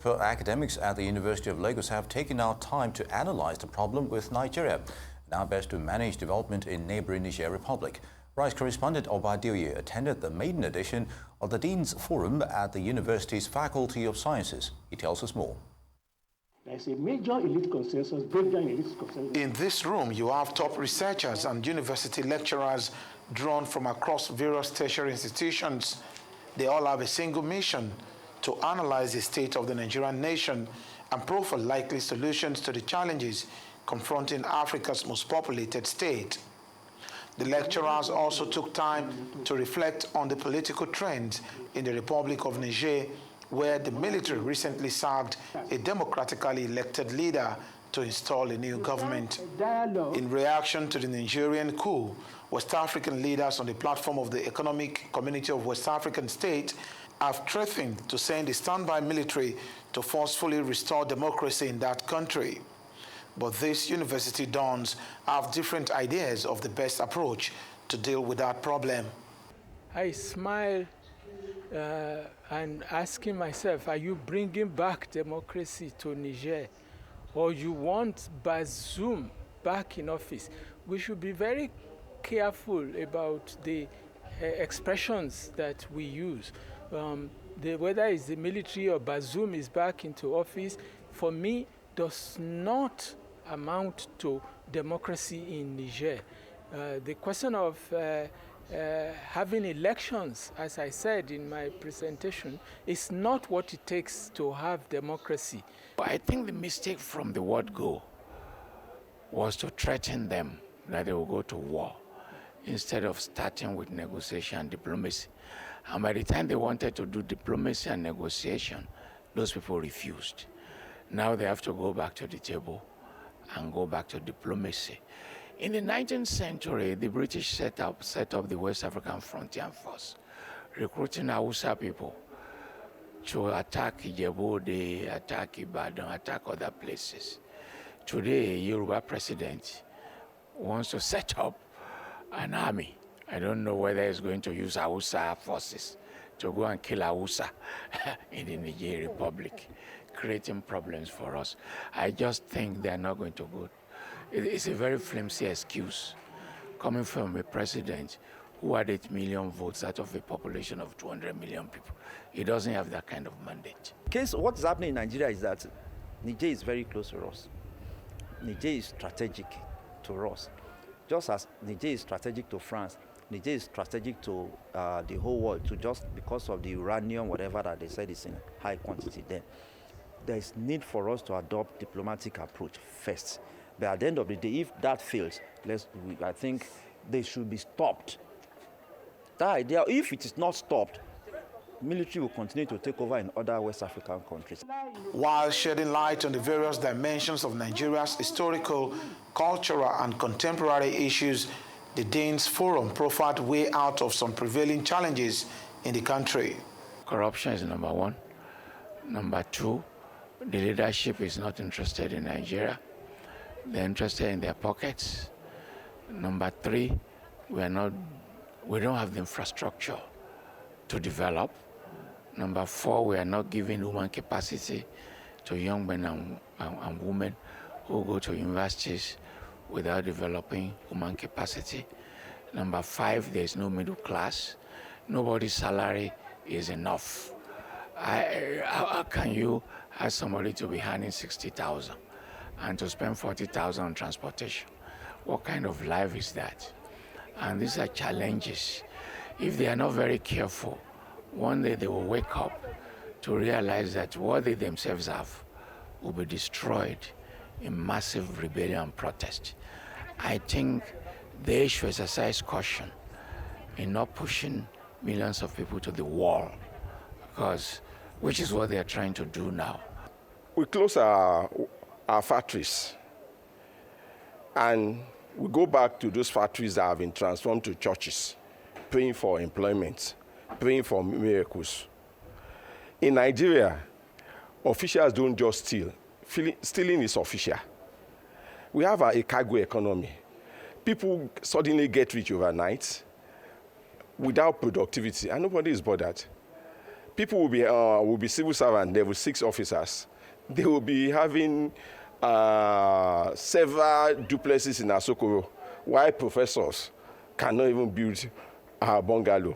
For academics at the University of Lagos have taken out time to analyze the problem with Nigeria, now best to manage development in neighboring Niger Republic. Rice correspondent Obadioye attended the maiden edition of the Dean's Forum at the university's Faculty of Sciences. He tells us more. There's a major elite consensus, breakdown in elite consensus. In this room, you have top researchers and university lecturers drawn from across various tertiary institutions. They all have a single mission: to analyze the state of the Nigerian nation and profile likely solutions to the challenges confronting Africa's most populated state. The lecturers also took time to reflect on the political trends in the Republic of Niger, where the military recently sacked a democratically elected leader to install a new government. In reaction to the Nigerian coup, West African leaders on the platform of the Economic Community of West African States have threatened to send a standby military to forcefully restore democracy in that country. But these university dons have different ideas of the best approach to deal with that problem. I smile and asking myself, are you bringing back democracy to Niger? Or you want Bazoum back in office? We should be very careful about the expressions that we use. Whether it's the military or Bazoum is back into office, for me, does not amount to democracy in Niger. The question of having elections, as I said in my presentation, is not what it takes to have democracy. I think the mistake from the word go was to threaten them that they will go to war instead of starting with negotiation and diplomacy. And by the time they wanted to do diplomacy and negotiation, those people refused. Now they have to go back to the table and go back to diplomacy. In the 19th century, the British set up the West African Frontier Force, recruiting Hausa people to attack Ijebu, attack Ibadan, attack other places. Today, a Yoruba president wants to set up an army. I don't know whether he's going to use Hausa forces to go and kill Hausa in the Niger Republic, creating problems for us. I just think they're not going to go. It's a very flimsy excuse coming from a president who had 8 million votes out of a population of 200 million people. He doesn't have that kind of mandate. What is happening in Nigeria is that Niger is very close to us. Niger is strategic to us. Just as Niger is strategic to France, Niger is strategic to the whole world, just because of the uranium, whatever that they said is in high quantity there. There is need for us to adopt diplomatic approach first. But at the end of the day, if that fails, I think they should be stopped. That idea, if it is not stopped, military will continue to take over in other West African countries. While shedding light on the various dimensions of Nigeria's historical, cultural, and contemporary issues, the Dean's Forum profiled way out of some prevailing challenges in the country. Corruption is number one. Number two, the leadership is not interested in Nigeria. They're interested in their pockets. Number three, we don't have the infrastructure to develop. Number four, we are not giving human capacity to young men and women who go to universities without developing human capacity. Number five, there's no middle class. Nobody's salary is enough. How can you ask somebody to be earning 60,000 and to spend 40,000 on transportation? What kind of life is that? And these are challenges. If they are not very careful, one day they will wake up to realize that what they themselves have will be destroyed in massive rebellion and protest. I think they should exercise caution in not pushing millions of people to the wall, which is what they are trying to do now. We close our factories and we go back to those factories that have been transformed to churches, praying for employment, praying for miracles. In Nigeria, officials don't just steal. Stealing is official. We have a cargo economy. People suddenly get rich overnight without productivity, and nobody is bothered. people will be civil servants. There will be 6 officers. They will be having several duplexes in Asokoro, while professors cannot even build a bungalow.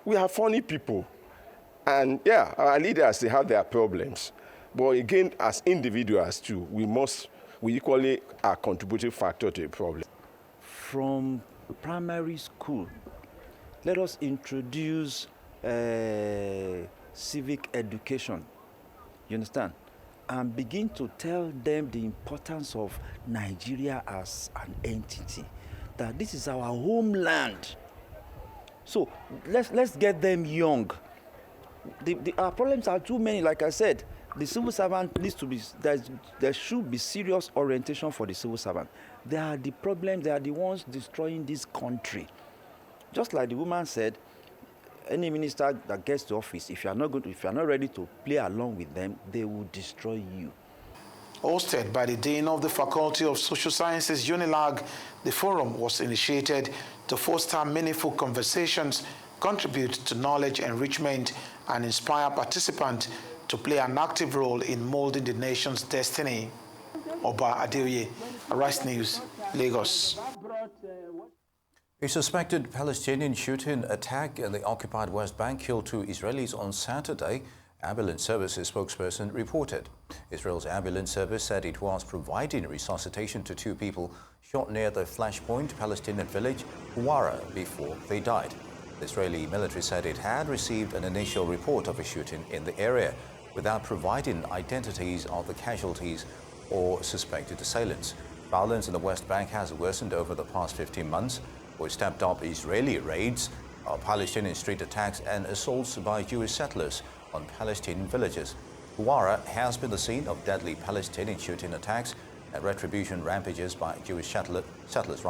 We are funny people. And yeah, our leaders, they have their problems. But again, as individuals too, we equally are a contributing factor to the problem. From primary school, let us introduce civic education, you understand? And begin to tell them the importance of Nigeria as an entity, that this is our homeland. So let's get them young. Our problems are too many, like I said. The civil servant needs to be, there should be serious orientation for the civil servant. They are the problems, they are the ones destroying this country. Just like the woman said, any minister that gets to office, if you are not ready to play along with them, they will destroy you. Hosted by the Dean of the Faculty of Social Sciences, UNILAG, the forum was initiated to foster meaningful conversations, contribute to knowledge enrichment, and inspire participants to play an active role in molding the nation's destiny. Oba Adeoye, Rice News, Lagos. A suspected Palestinian shooting attack in the occupied West Bank killed 2 Israelis on Saturday, ambulance services spokesperson reported. Israel's ambulance service said it was providing resuscitation to 2 people shot near the Flashpoint Palestinian village, Huwara, before they died. The Israeli military said it had received an initial report of a shooting in the area without providing identities of the casualties or suspected assailants. Violence in the West Bank has worsened over the past 15 months, with stepped-up Israeli raids, Palestinian street attacks and assaults by Jewish settlers on Palestinian villages. Huwara has been the scene of deadly Palestinian shooting attacks and retribution rampages by Jewish settlers